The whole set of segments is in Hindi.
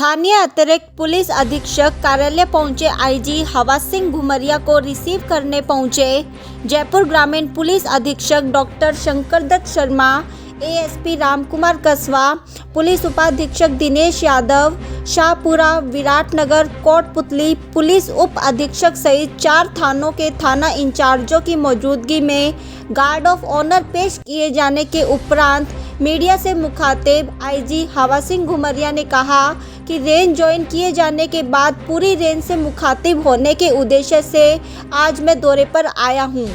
स्थानीय अतिरिक्त पुलिस अधीक्षक कार्यालय पहुंचे आईजी हवा सिंह घुमरिया को रिसीव करने पहुंचे जयपुर ग्रामीण पुलिस अधीक्षक डॉक्टर शंकरदत्त शर्मा, एएसपी रामकुमार कसवा, पुलिस उपाधीक्षक दिनेश यादव, शाहपुरा, विराटनगर, कोटपुतली पुलिस उप अधीक्षक सहित 4 थानों के थाना इंचार्जों की मौजूदगी में गार्ड ऑफ ऑनर पेश किए जाने के उपरांत मीडिया से मुखातिब आईजी हवा सिंह घुमरिया ने कहा कि रेंज ज्वाइन किए जाने के बाद पूरी रेंज से मुखातिब होने के उद्देश्य से आज मैं दौरे पर आया हूं।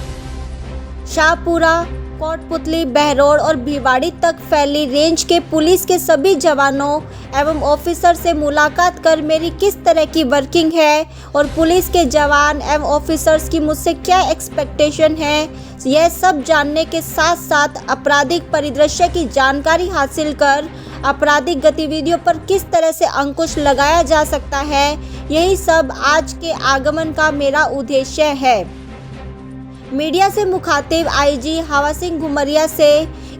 शाहपुरा, कोटपुतली, बहरोड और भिवाड़ी तक फैली रेंज के पुलिस के सभी जवानों एवं ऑफिसर से मुलाकात कर मेरी किस तरह की वर्किंग है और पुलिस के जवान एवं ऑफिसर्स की मुझसे क्या एक्सपेक्टेशन है, यह सब जानने के साथ साथ आपराधिक परिदृश्य की जानकारी हासिल कर आपराधिक गतिविधियों पर किस तरह से अंकुश लगाया जा सकता है, यही सब आज के आगमन का मेरा उद्देश्य है। मीडिया से मुखातिब आईजी हवा सिंह घुमरिया से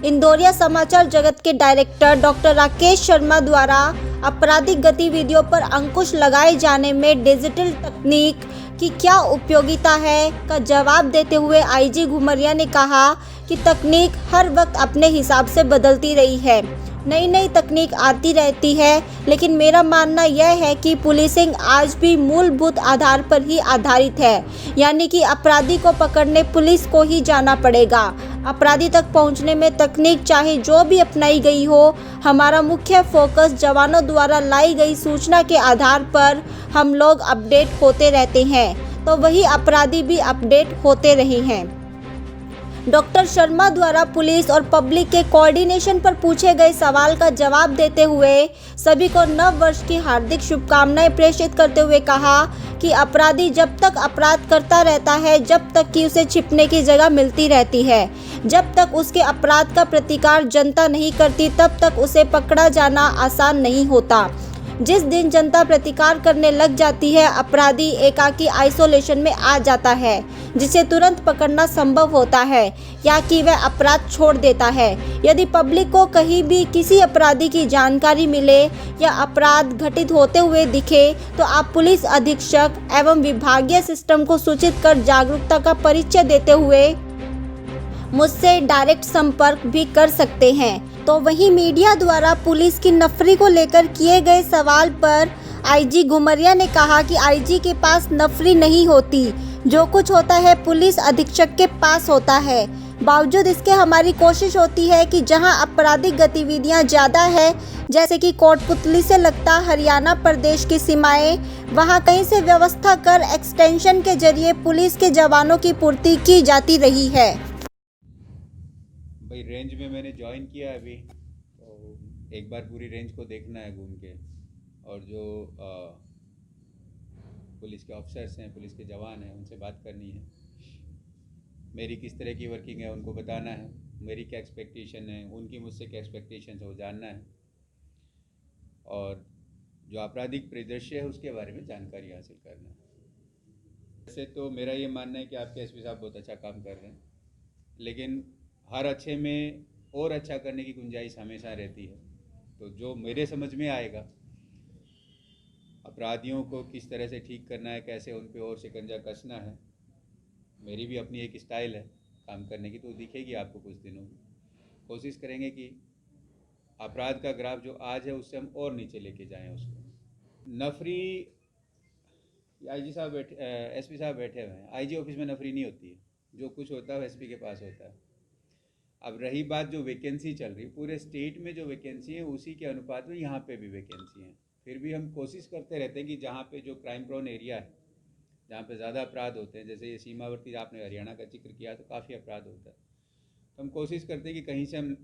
इंदौरिया समाचार जगत के डायरेक्टर डॉक्टर राकेश शर्मा द्वारा आपराधिक गतिविधियों पर अंकुश लगाए जाने में डिजिटल तकनीक की क्या उपयोगिता है का जवाब देते हुए आईजी घुमरिया ने कहा कि तकनीक हर वक्त अपने हिसाब से बदलती रही है, नई नई तकनीक आती रहती है, लेकिन मेरा मानना यह है कि पुलिसिंग आज भी मूलभूत आधार पर ही आधारित है, यानी कि अपराधी को पकड़ने पुलिस को ही जाना पड़ेगा। अपराधी तक पहुंचने में तकनीक चाहे जो भी अपनाई गई हो, हमारा मुख्य फोकस जवानों द्वारा लाई गई सूचना के आधार पर हम लोग अपडेट होते रहते हैं, तो वही अपराधी भी अपडेट होते रहे हैं। डॉक्टर शर्मा द्वारा पुलिस और पब्लिक के कोऑर्डिनेशन पर पूछे गए सवाल का जवाब देते हुए सभी को नव वर्ष की हार्दिक शुभकामनाएं प्रेषित करते हुए कहा कि अपराधी जब तक अपराध करता रहता है, जब तक कि उसे छिपने की जगह मिलती रहती है, जब तक उसके अपराध का प्रतिकार जनता नहीं करती, तब तक उसे पकड़ा जाना आसान नहीं होता। जिस दिन जनता प्रतिकार करने लग जाती है, अपराधी एकाकी आइसोलेशन में आ जाता है, जिसे तुरंत पकड़ना संभव होता है या कि वह अपराध छोड़ देता है। यदि पब्लिक को कहीं भी किसी अपराधी की जानकारी मिले या अपराध घटित होते हुए दिखे, तो आप पुलिस अधीक्षक एवं विभागीय सिस्टम को सूचित कर जागरूकता का परिचय देते हुए मुझसे डायरेक्ट संपर्क भी कर सकते हैं। तो वहीं मीडिया द्वारा पुलिस की नफरी को लेकर किए गए सवाल पर आईजी घुमरिया ने कहा कि आईजी के पास नफरी नहीं होती, जो कुछ होता है पुलिस अधीक्षक के पास होता है। बावजूद इसके हमारी कोशिश होती है कि जहां आपराधिक गतिविधियां ज़्यादा है, जैसे कि कोटपुतली से लगता हरियाणा प्रदेश की सीमाएं, वहां कहीं से व्यवस्था कर एक्सटेंशन के जरिए पुलिस के जवानों की पूर्ति की जाती रही है। भाई रेंज में मैंने ज्वाइन किया अभी, तो एक बार पूरी रेंज को देखना है घूम के, और जो पुलिस के ऑफिसर्स हैं, पुलिस के जवान हैं, उनसे बात करनी है। मेरी किस तरह की वर्किंग है उनको बताना है, मेरी क्या एक्सपेक्टेशन है, उनकी मुझसे क्या एक्सपेक्टेशन है वो जानना है, और जो आपराधिक परिदृश्य है उसके बारे में जानकारी हासिल करना है। वैसे तो मेरा ये मानना है कि आपके एसपी साहब बहुत अच्छा काम कर रहे हैं, लेकिन हर अच्छे में और अच्छा करने की गुंजाइश हमेशा रहती है। तो जो मेरे समझ में आएगा, अपराधियों को किस तरह से ठीक करना है, कैसे उन पे और शिकंजा कसना है, मेरी भी अपनी एक स्टाइल है काम करने की, तो दिखेगी आपको कुछ दिनों में। कोशिश करेंगे कि अपराध का ग्राफ जो आज है उससे हम और नीचे लेके जाएं उसको। नफरी आईजी साहब एसपी साहब बैठे हुए हैं, आईजी ऑफिस में नफरी नहीं होती है, जो कुछ होता है एसपी के पास होता है। अब रही बात जो वैकेंसी चल रही, पूरे स्टेट में जो वैकेंसी है उसी के अनुपात में यहाँ पे भी वैकेंसी है। फिर भी हम कोशिश करते रहते हैं कि जहाँ पे जो क्राइम प्रोन एरिया है, जहाँ पे ज़्यादा अपराध होते हैं, जैसे ये सीमावर्ती आपने हरियाणा का जिक्र किया तो काफ़ी अपराध होता है, तो हम कोशिश करते हैं कि कहीं से हम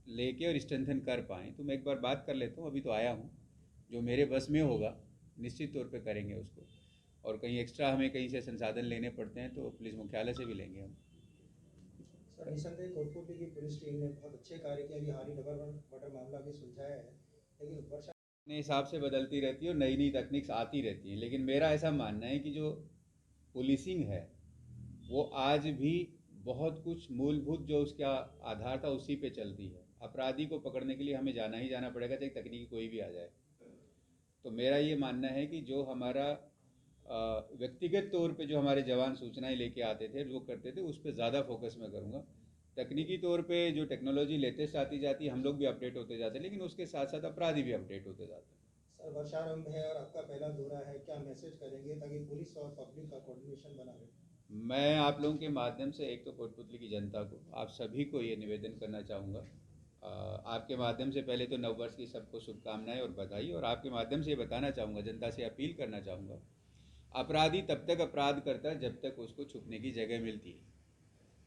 लेके और स्ट्रेंथन कर पाएँ। तो मैं एक बार बात कर लेता हूँ, अभी तो आया हूँ, जो मेरे बस में होगा निश्चित तौर पर करेंगे उसको, और कहीं एक्स्ट्रा हमें कहीं से संसाधन लेने पड़ते हैं तो पुलिस मुख्यालय से भी लेंगे हम। सर, निसंदेह कोटपुतली की पुलिस टीम ने बहुत अच्छे कार्य किए, अभी हाल ही डबल मर्डर मामला भी सुलझाया है, लेकिन वर्षा अपने हिसाब से बदलती रहती है और नई नई तकनीक्स आती रहती हैं। लेकिन मेरा ऐसा मानना है कि जो पुलिसिंग है वो आज भी बहुत कुछ मूलभूत जो उसका आधार था उसी पे चलती है। अपराधी को पकड़ने के लिए हमें जाना ही जाना पड़ेगा, चाहे तकनीकी कोई भी आ जाए। तो मेरा ये मानना है कि जो हमारा व्यक्तिगत तौर पे जो हमारे जवान सूचनाएं लेके आते थे, जो करते थे, उस पर ज़्यादा फोकस मैं करूँगा। तकनीकी तौर पे जो टेक्नोलॉजी लेटेस्ट आती जाती है, हम लोग भी अपडेट होते जाते हैं, लेकिन उसके साथ साथ अपराधी भी अपडेट होते जाते हैं। सर वर्षारंभ है और आपका पहला दौरा है, क्या मैसेज करेंगे ताकि पुलिस और पब्लिक का कोऑर्डिनेशन बना रहे? मैं आप लोगों के माध्यम से एक तो कोटपुतली की जनता को, आप सभी को ये निवेदन करना चाहूँगा, आपके माध्यम से पहले तो नववर्ष की सबको शुभकामनाएं और बधाई, और आपके माध्यम से ये बताना चाहूँगा, जनता से अपील करना चाहूँगा, अपराधी तब तक अपराध करता है जब तक उसको छुपने की जगह मिलती है,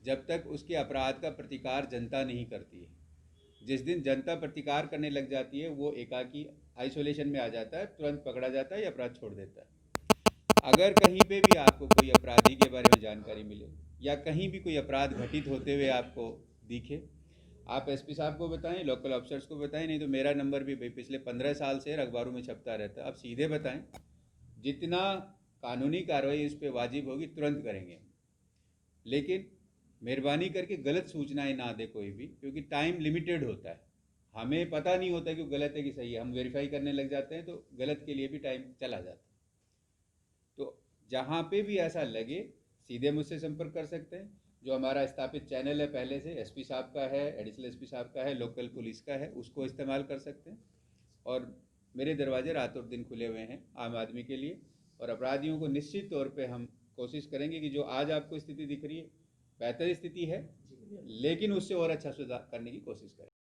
जब तक उसके अपराध का प्रतिकार जनता नहीं करती है। जिस दिन जनता प्रतिकार करने लग जाती है, वो एकाकी आइसोलेशन में आ जाता है, तुरंत पकड़ा जाता है या अपराध छोड़ देता है। अगर कहीं पे भी आपको कोई अपराधी के बारे में जानकारी मिले या कहीं भी कोई अपराध घटित होते हुए आपको दिखे, आप एसपी साहब को बताएं, लोकल ऑफिसर्स को बताएं, नहीं तो मेरा नंबर भी पिछले 15 साल से अखबारों में छपता रहता है, आप सीधे बताएं। जितना कानूनी कार्रवाई इस पर वाजिब होगी तुरंत करेंगे, लेकिन मेहरबानी करके गलत सूचनाएं ना दे कोई भी, क्योंकि टाइम लिमिटेड होता है। हमें पता नहीं होता कि वो गलत है कि सही है, हम वेरीफाई करने लग जाते हैं तो गलत के लिए भी टाइम चला जाता है। तो जहाँ पे भी ऐसा लगे सीधे मुझसे संपर्क कर सकते हैं। जो हमारा स्थापित चैनल है पहले से, एसपी साहब का है, एडिशनल एसपी साहब का है, लोकल पुलिस का है, उसको इस्तेमाल कर सकते हैं। और मेरे दरवाजे रातों दिन खुले हुए हैं आम आदमी के लिए, और अपराधियों को निश्चित तौर पे हम कोशिश करेंगे कि जो आज आपको स्थिति दिख रही है बेहतर स्थिति है, लेकिन उससे और अच्छा सुधार करने की कोशिश करें।